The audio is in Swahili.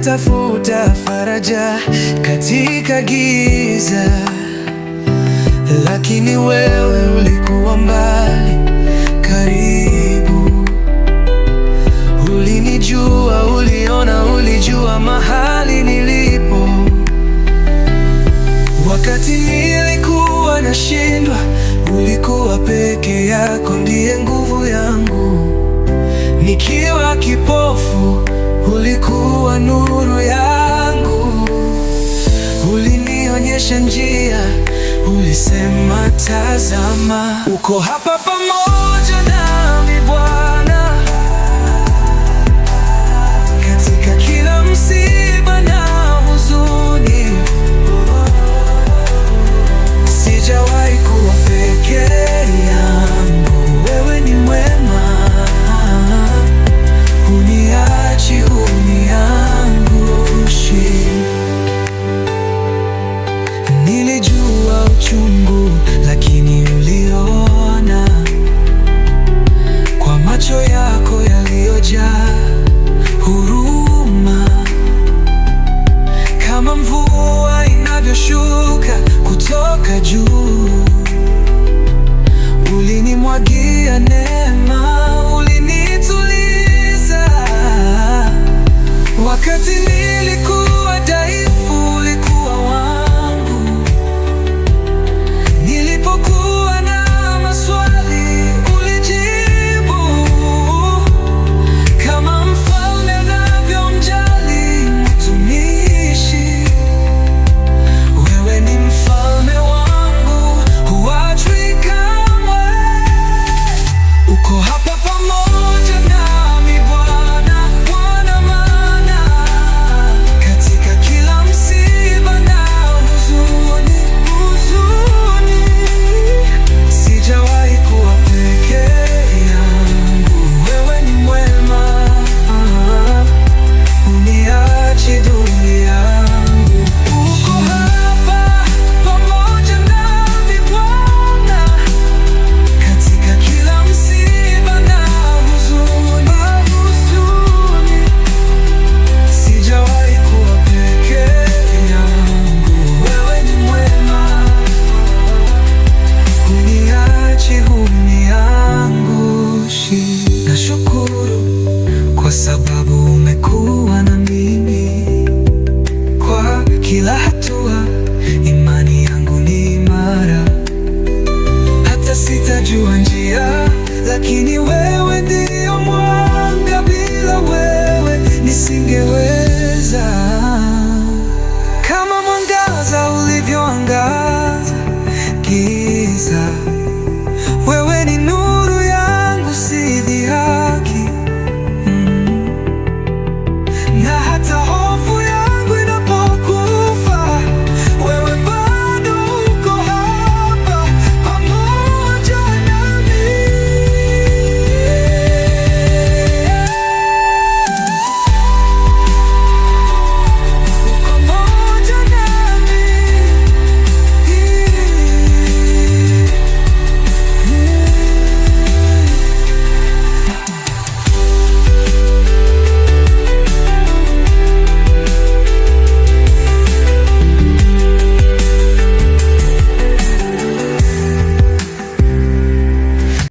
natafuta faraja katika giza, lakini wewe ulikuwa mbali, karibu. Ulinijua, uliona, ulijua mahali nilipo. Wakati nilikuwa nashindwa, ulikuwa peke yako, ndiye nguvu yangu. Nikiwa kipofu, ulikuwa nuru yangu. Ulinionyesha njia, ulisema tazama, uko hapa pamoja nami Bwana, katika kila msiba na huzuni. Sijawahi kuwa peke yangu, wewe ni mwema, huniachi, huniangushi. Nilijua uchungu, lakini uliona kwa macho yako yaliyojaa huruma. Kama mvua inavyoshuka kutoka juu,